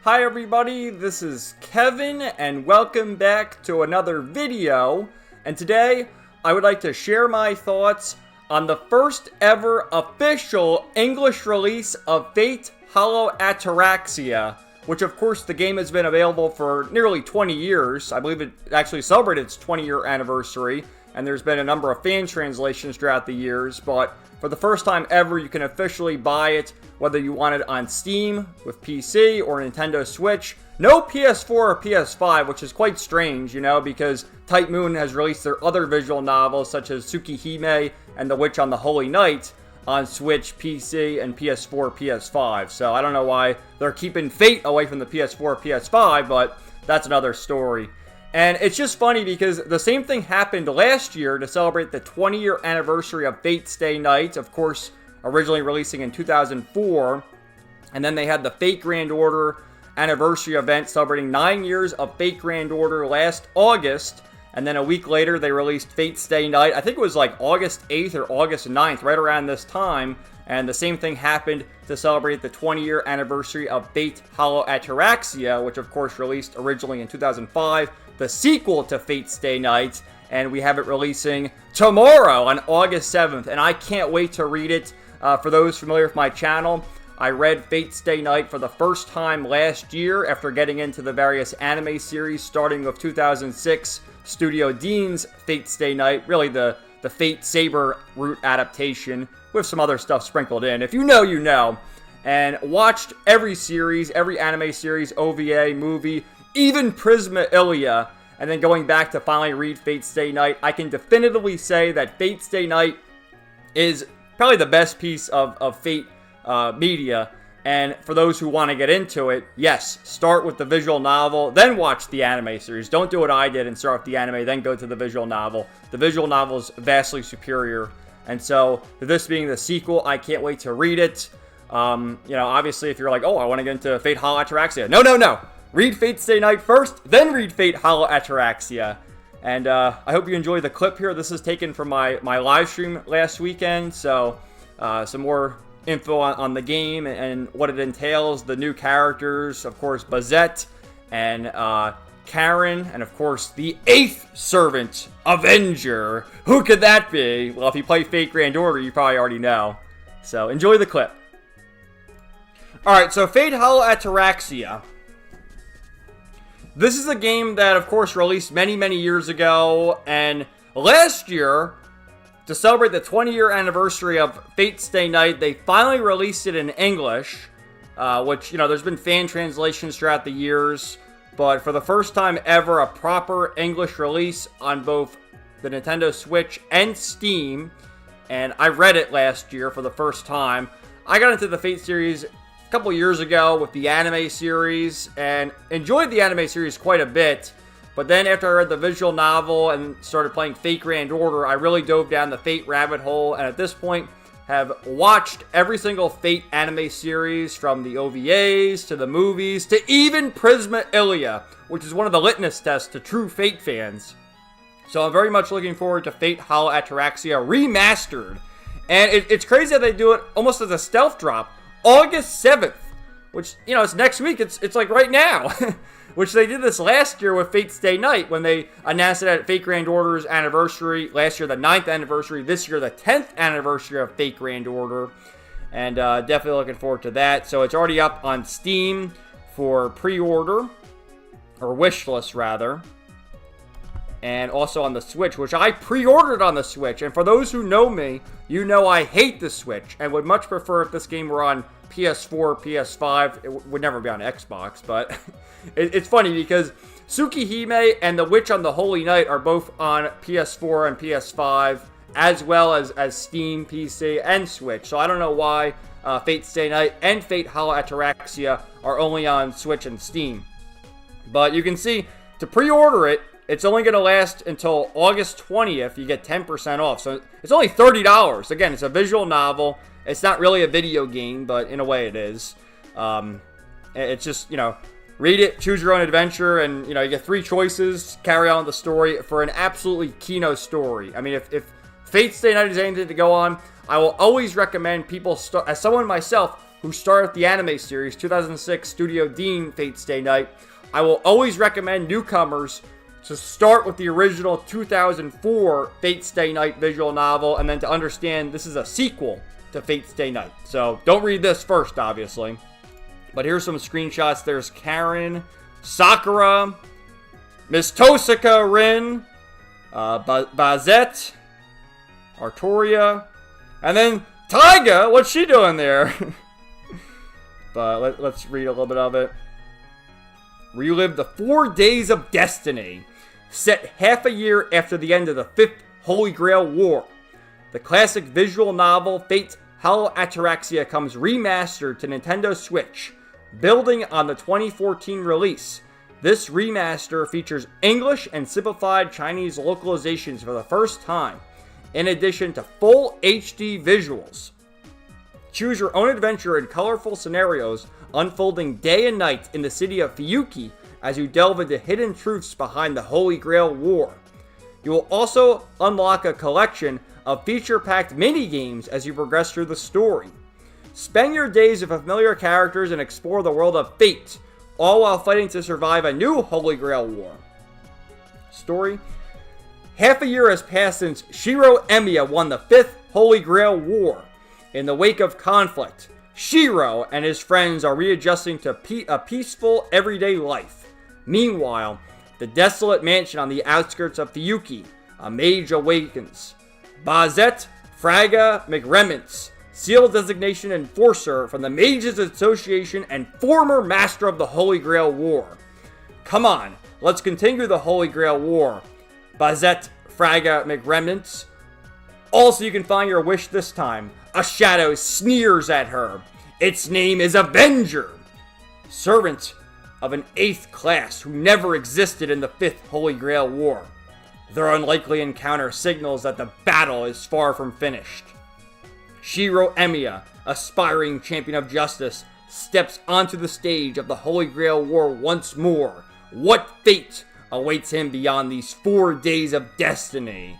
Hi everybody, this is Kevin and welcome back to another video. And today I would like to share my thoughts on the first ever official English release of Fate Hollow Ataraxia, which of course the game has been available for nearly 20 years. I believe it actually celebrated its 20-year anniversary, and there's been a number of fan translations throughout the years, but for the first time ever, you can officially buy it, whether you want it on Steam with PC or Nintendo Switch. No PS4 or PS5, which is quite strange, because Type Moon has released their other visual novels, such as Tsukihime and The Witch on the Holy Night, on Switch, PC, and PS4, PS5. So I don't know why they're keeping Fate away from the PS4, PS5, but that's another story. And it's just funny because the same thing happened last year to celebrate the 20-year anniversary of Fate Stay Night, of course, originally releasing in 2004. And then they had the Fate Grand Order anniversary event celebrating 9 years of Fate Grand Order last August. And then a week later, they released Fate Stay Night. I think it was like August 8th or August 9th, right around this time. And the same thing happened to celebrate the 20-year anniversary of Fate Hollow Ataraxia, which of course released originally in 2005. The sequel to Fate Stay Night, and we have it releasing tomorrow on August 7th, and I can't wait to read it. For those familiar with my channel, I read Fate Stay Night for the first time last year after getting into the various anime series, starting with 2006 Studio Dean's Fate Stay Night, really the Fate Saber route adaptation, with some other stuff sprinkled in. If you know, you know. And watched every series, every anime series, OVA, movie, even Prisma Ilia, and then going back to finally read Fate Stay Night, I can definitively say that Fate Stay Night is probably the best piece of Fate media. And for those who want to get into it, yes, start with the visual novel, then watch the anime series. Don't do what I did and start with the anime, then go to the visual novel. The visual novel is vastly superior. And so, this being the sequel, I can't wait to read it. Obviously, if you're like, oh, I want to get into Fate Hollow Ataraxia. No. Read Fate Stay Night first, then read Fate Hollow Ataraxia. And I hope you enjoy the clip here. This is taken from my live stream last weekend. So some more info on the game and what it entails. The new characters, of course, Bazette and Karen. And of course, the 8th Servant, Avenger. Who could that be? Well, if you play Fate Grand Order, you probably already know. So enjoy the clip. Alright, so Fate Hollow Ataraxia. This is a game that, of course, released many, many years ago, and last year, to celebrate the 20-year anniversary of Fate Stay Night, they finally released it in English, which, there's been fan translations throughout the years, but for the first time ever, a proper English release on both the Nintendo Switch and Steam, and I read it last year for the first time. I got into the Fate series couple years ago with the anime series and enjoyed the anime series quite a bit, but then after I read the visual novel and started playing Fate Grand Order, I really dove down the Fate rabbit hole, and at this point have watched every single Fate anime series, from the OVAs to the movies to even Prisma Ilia, which is one of the litmus tests to true Fate fans. So I'm very much looking forward to Fate Hollow Ataraxia Remastered, and it's crazy how they do it almost as a stealth drop. August 7th, which, it's next week. It's like right now, which they did this last year with Fate Stay Night when they announced it at Fate Grand Order's anniversary. Last year, the 9th anniversary. This year, the 10th anniversary of Fate Grand Order. And definitely looking forward to that. So it's already up on Steam for pre-order, or wish list rather. And also on the Switch, which I pre-ordered on the Switch. And for those who know me, you know I hate the Switch and would much prefer if this game were on PS4, PS5. It would never be on Xbox, but it's funny because Tsukihime and The Witch on the Holy Night are both on PS4 and PS5, as well as Steam, PC, and Switch. So I don't know why Fate Stay Night and Fate Hollow Ataraxia are only on Switch and Steam. But you can see, to pre-order it, it's only going to last until August 20th. You get 10% off. So it's only $30. Again, it's a visual novel. It's not really a video game, but in a way it is. It's just, read it, choose your own adventure, and, you get 3 choices, carry on the story for an absolutely keynote story. I mean, if Fate Stay Night is anything to go on, I will always recommend people, as someone myself, who started the anime series, 2006 Studio Dean Fate Stay Night, I will always recommend newcomers to start with the original 2004 Fate Stay Night visual novel, and then to understand this is a sequel to Fate Stay Night. So don't read this first, obviously. But here's some screenshots. There's Karen, Sakura, Miss Tosaka Rin, Bazette, Artoria, and then Taiga. What's she doing there? But let's read a little bit of it. Relive the 4 days of destiny, set half a year after the end of the 5th Holy Grail War. The classic visual novel Fate Hell Ataraxia comes remastered to Nintendo Switch, building on the 2014 release. This remaster features English and simplified Chinese localizations for the first time, in addition to full HD visuals. Choose your own adventure in colorful scenarios unfolding day and night in the city of Fiyuki as you delve into hidden truths behind the Holy Grail War. You will also unlock a collection of feature-packed mini-games as you progress through the story. Spend your days with familiar characters and explore the world of Fate, all while fighting to survive a new Holy Grail War. Story: half a year has passed since Shiro Emiya won the 5th Holy Grail War. In the wake of conflict, Shiro and his friends are readjusting to a peaceful, everyday life. Meanwhile, the desolate mansion on the outskirts of Fiyuki, a mage awakens. Bazette Fraga McRements, Seal Designation Enforcer from the Mages Association and former Master of the Holy Grail War. Come on, let's continue the Holy Grail War. Bazette Fraga McRements. Also, you can find your wish this time. A shadow sneers at her. Its name is Avenger. Servant of an 8th class who never existed in the 5th Holy Grail War. Their unlikely encounter signals that the battle is far from finished. Shiro Emiya, aspiring champion of justice, steps onto the stage of the Holy Grail War once more. What fate awaits him beyond these 4 days of destiny?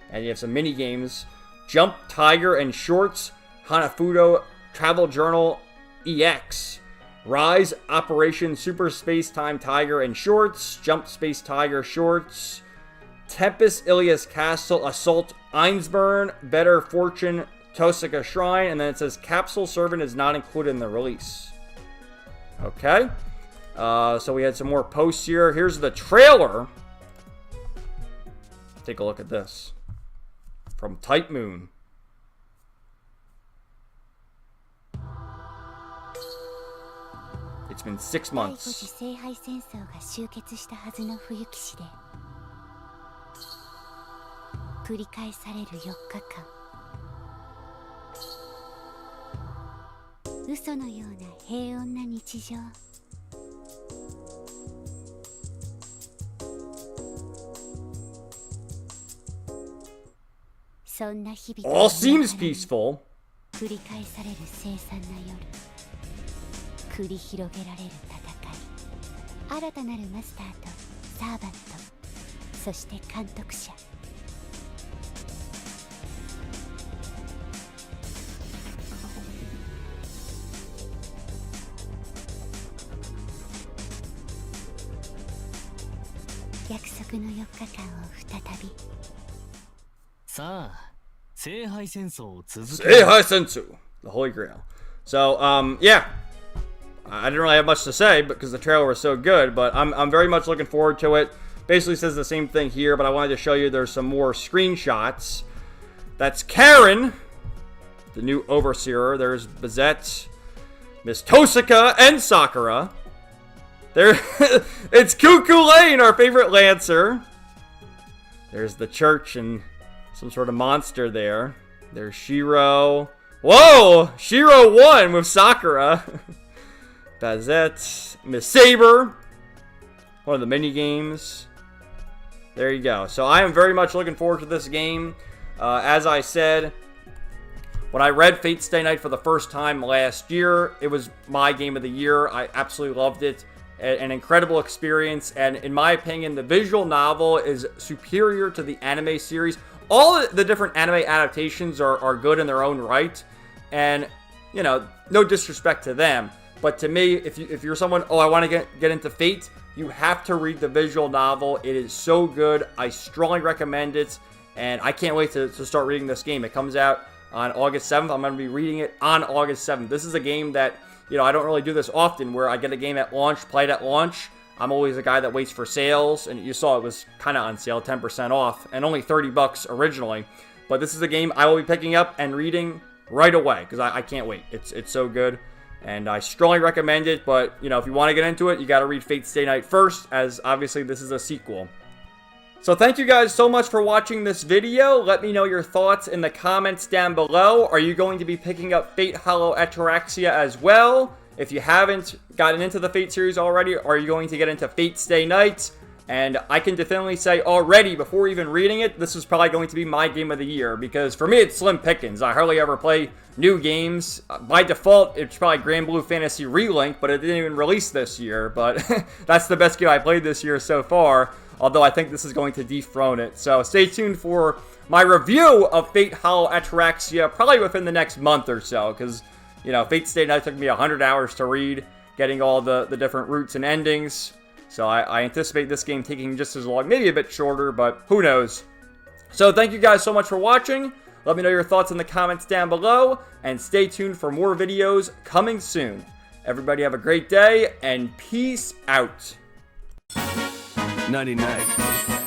And you have some mini games. Jump Tiger and Shorts, Hanafudo Travel Journal EX. Rise Operation Super Space Time Tiger and Shorts, Jump Space Tiger Shorts. Tempest Ilias Castle Assault Einsburn, Better Fortune Tosaka Shrine, and then it says Capsule Servant is not included in the release. Okay. So we had some more posts here. Here's the trailer. Take a look at this. From Type Moon. It's been 6 months. All seems peaceful. 繰り返される凄惨な夜、繰り広げられる戦い、新たなるマスターとサーバント、そして監督者。約束の4日間を再び。さあ、聖杯戦争を続け。聖杯戦争, the Holy Grail. So, yeah, I didn't really have much to say because the trailer was so good, but I'm very much looking forward to it. Basically says the same thing here, but I wanted to show you there's some more screenshots. That's Karen, the new Overseer. There's Bazette, Miss Tosaka, and Sakura. There, it's Cuckoo Lane, our favorite Lancer. There's the church and some sort of monster there. There's Shiro. Whoa! Shiro won with Sakura. Bazette. Miss Saber. One of the mini games. There you go. So I am very much looking forward to this game. As I said, when I read Fate Stay Night for the first time last year, it was my game of the year. I absolutely loved it. An incredible experience. And in my opinion, the visual novel is superior to the anime series. All the different anime adaptations are good in their own right. And you know, no disrespect to them. But to me, if you're someone, oh, I want to get into Fate, you have to read the visual novel. It is so good. I strongly recommend it. And I can't wait to start reading this game. It comes out on August 7th. I'm going to be reading it on August 7th. This is a game that, you know, I don't really do this often, where I get a game at launch, play it at launch. I'm always a guy that waits for sales. And you saw it was kind of on sale, 10% off, and only $30 originally. But this is a game I will be picking up and reading right away, because I can't wait. It's so good. And I strongly recommend it. But, you know, if you want to get into it, you got to read Fate Stay Night first, as obviously this is a sequel. So thank you guys so much for watching this video. Let me know your thoughts in the comments down below. Are you going to be picking up Fate Hollow Ataraxia as well? If you haven't gotten into the Fate series already, are you going to get into Fate Stay Night? And I can definitely say already, before even reading it, this is probably going to be my game of the year. Because for me, it's slim pickings. I hardly ever play new games. By default, it's probably Grand Blue Fantasy Relink, but it didn't even release this year. But that's the best game I played this year so far. Although I think this is going to dethrone it. So stay tuned for my review of Fate Hollow Ataraxia, probably within the next month or so. Because, you know, Fate Stay Night took me 100 hours to read, getting all the different routes and endings. So I anticipate this game taking just as long, maybe a bit shorter, but who knows. So thank you guys so much for watching. Let me know your thoughts in the comments down below. And stay tuned for more videos coming soon. Everybody have a great day, and peace out. 何ない